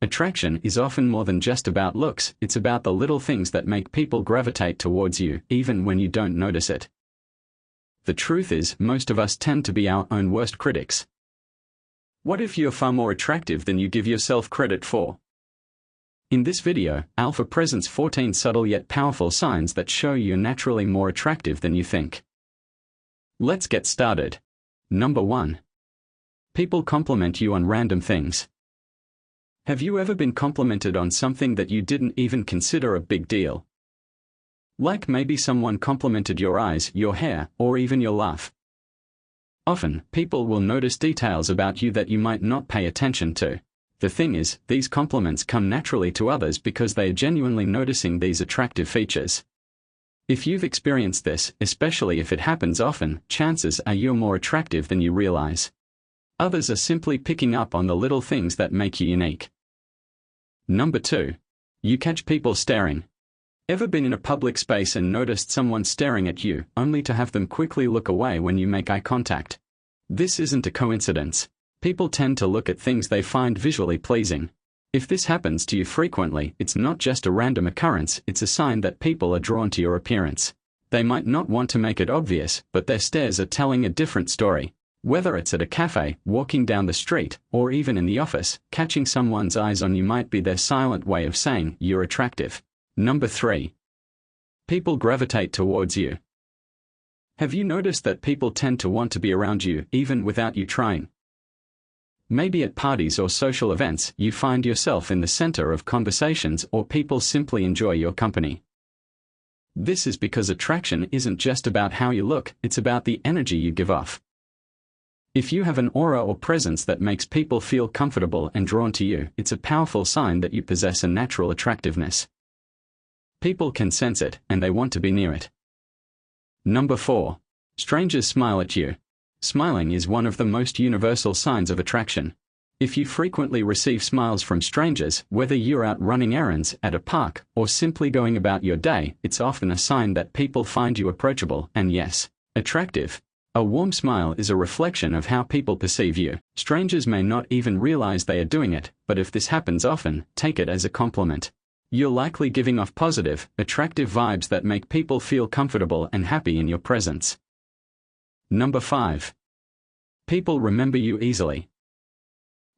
Attraction is often more than just about looks, it's about the little things that make people gravitate towards you, even when you don't notice it. The truth is, most of us tend to be our own worst critics. What if you're far more attractive than you give yourself credit for? In this video, Alpha presents 14 subtle yet powerful signs that show you're naturally more attractive than you think. Let's get started. Number 1. People compliment you on random things. Have you ever been complimented on something that you didn't even consider a big deal? Like maybe someone complimented your eyes, your hair, or even your laugh. Often, people will notice details about you that you might not pay attention to. The thing is, these compliments come naturally to others because they are genuinely noticing these attractive features. If you've experienced this, especially if it happens often, chances are you're more attractive than you realize. Others are simply picking up on the little things that make you unique. Number 2. You catch people staring. Ever been in a public space and noticed someone staring at you, only to have them quickly look away when you make eye contact? This isn't a coincidence. People tend to look at things they find visually pleasing. If this happens to you frequently, it's not just a random occurrence, it's a sign that people are drawn to your appearance. They might not want to make it obvious, but their stares are telling a different story. Whether it's at a cafe, walking down the street, or even in the office, catching someone's eyes on you might be their silent way of saying you're attractive. Number 3. People gravitate towards you. Have you noticed that people tend to want to be around you, even without you trying? Maybe at parties or social events, you find yourself in the center of conversations or people simply enjoy your company. This is because attraction isn't just about how you look, it's about the energy you give off. If you have an aura or presence that makes people feel comfortable and drawn to you, it's a powerful sign that you possess a natural attractiveness. People can sense it, and they want to be near it. Number 4. Strangers smile at you. Smiling is one of the most universal signs of attraction. If you frequently receive smiles from strangers, whether you're out running errands, at a park, or simply going about your day, it's often a sign that people find you approachable and, yes, attractive. A warm smile is a reflection of how people perceive you. Strangers may not even realize they are doing it, but if this happens often, take it as a compliment. You're likely giving off positive, attractive vibes that make people feel comfortable and happy in your presence. Number 5. People remember you easily.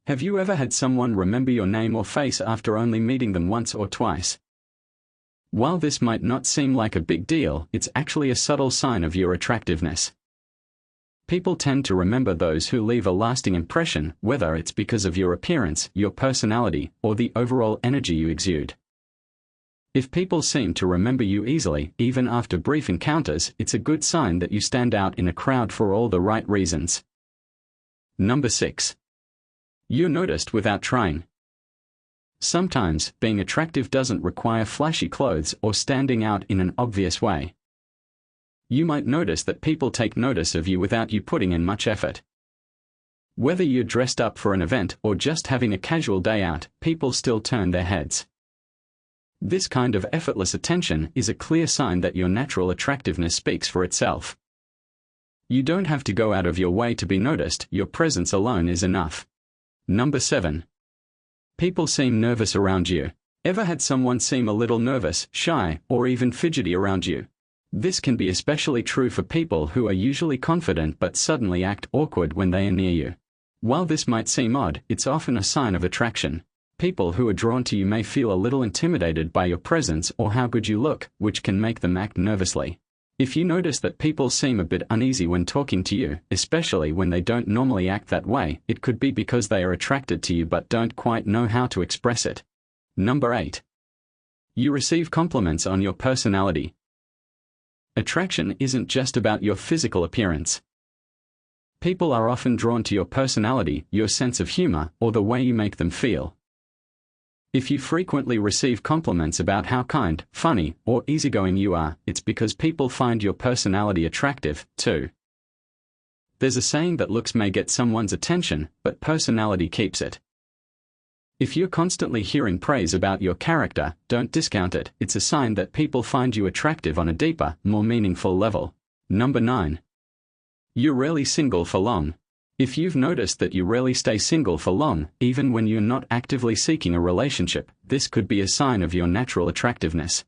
Have you ever had someone remember your name or face after only meeting them once or twice? While this might not seem like a big deal, it's actually a subtle sign of your attractiveness. People tend to remember those who leave a lasting impression, whether it's because of your appearance, your personality, or the overall energy you exude. If people seem to remember you easily, even after brief encounters, it's a good sign that you stand out in a crowd for all the right reasons. Number 6. You're noticed without trying. Sometimes, being attractive doesn't require flashy clothes or standing out in an obvious way. You might notice that people take notice of you without you putting in much effort. Whether you're dressed up for an event or just having a casual day out, people still turn their heads. This kind of effortless attention is a clear sign that your natural attractiveness speaks for itself. You don't have to go out of your way to be noticed, your presence alone is enough. Number 7. People seem nervous around you. Ever had someone seem a little nervous, shy, or even fidgety around you? This can be especially true for people who are usually confident but suddenly act awkward when they are near you. While this might seem odd, it's often a sign of attraction. People who are drawn to you may feel a little intimidated by your presence or how good you look, which can make them act nervously. If you notice that people seem a bit uneasy when talking to you, especially when they don't normally act that way, it could be because they are attracted to you but don't quite know how to express it. Number 8. You receive compliments on your personality. Attraction isn't just about your physical appearance. People are often drawn to your personality, your sense of humor, or the way you make them feel. If you frequently receive compliments about how kind, funny, or easygoing you are, it's because people find your personality attractive, too. There's a saying that looks may get someone's attention, but personality keeps it. If you're constantly hearing praise about your character, don't discount it, it's a sign that people find you attractive on a deeper, more meaningful level. Number 9. You're rarely single for long. If you've noticed that you rarely stay single for long, even when you're not actively seeking a relationship, this could be a sign of your natural attractiveness.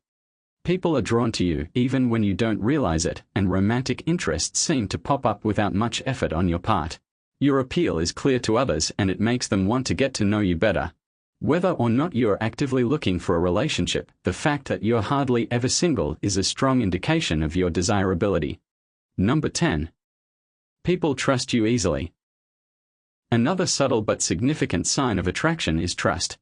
People are drawn to you even when you don't realize it, and romantic interests seem to pop up without much effort on your part. Your appeal is clear to others and it makes them want to get to know you better. Whether or not you're actively looking for a relationship, the fact that you're hardly ever single is a strong indication of your desirability. Number 10. People trust you easily. Another subtle but significant sign of attraction is trust.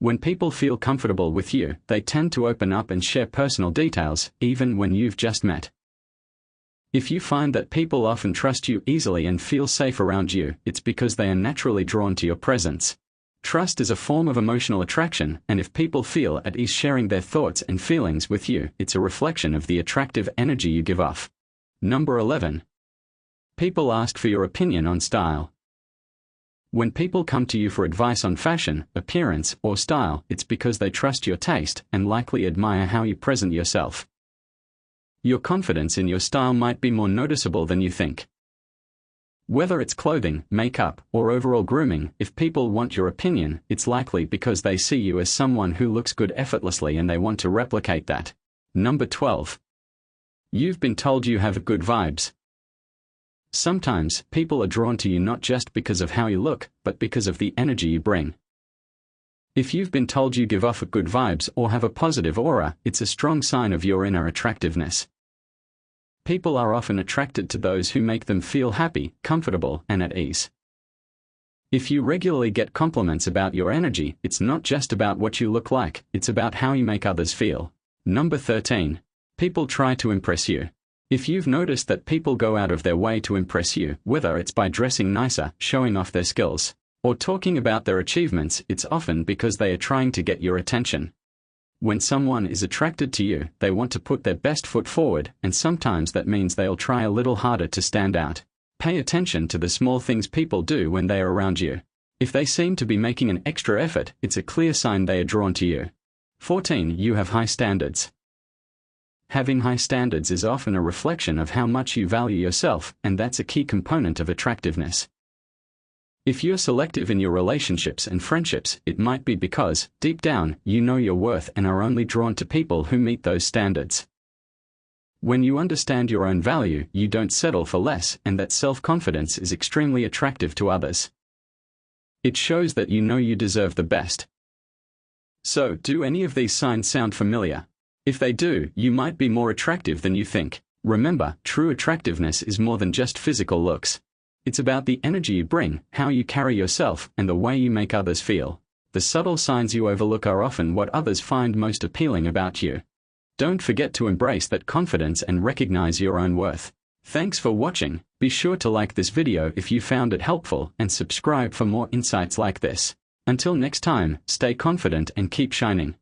When people feel comfortable with you, they tend to open up and share personal details, even when you've just met. If you find that people often trust you easily and feel safe around you, it's because they are naturally drawn to your presence. Trust is a form of emotional attraction, and if people feel at ease sharing their thoughts and feelings with you, it's a reflection of the attractive energy you give off. Number 11. People ask for your opinion on style. When people come to you for advice on fashion, appearance, or style, it's because they trust your taste and likely admire how you present yourself. Your confidence in your style might be more noticeable than you think. Whether it's clothing, makeup, or overall grooming, if people want your opinion, it's likely because they see you as someone who looks good effortlessly and they want to replicate that. Number 12. You've been told you have good vibes. Sometimes, people are drawn to you not just because of how you look, but because of the energy you bring. If you've been told you give off good vibes or have a positive aura, it's a strong sign of your inner attractiveness. People are often attracted to those who make them feel happy, comfortable, and at ease. If you regularly get compliments about your energy, it's not just about what you look like, it's about how you make others feel. Number 13. People try to impress you. If you've noticed that people go out of their way to impress you, whether it's by dressing nicer, showing off their skills, or talking about their achievements, it's often because they are trying to get your attention. When someone is attracted to you, they want to put their best foot forward, and sometimes that means they'll try a little harder to stand out. Pay attention to the small things people do when they are around you. If they seem to be making an extra effort, it's a clear sign they are drawn to you. 14. You have high standards. Having high standards is often a reflection of how much you value yourself, and that's a key component of attractiveness. If you're selective in your relationships and friendships, it might be because, deep down, you know your worth and are only drawn to people who meet those standards. When you understand your own value, you don't settle for less, and that self-confidence is extremely attractive to others. It shows that you know you deserve the best. So, do any of these signs sound familiar? If they do, you might be more attractive than you think. Remember, true attractiveness is more than just physical looks. It's about the energy you bring, how you carry yourself, and the way you make others feel. The subtle signs you overlook are often what others find most appealing about you. Don't forget to embrace that confidence and recognize your own worth. Thanks for watching. Be sure to like this video if you found it helpful and subscribe for more insights like this. Until next time, stay confident and keep shining.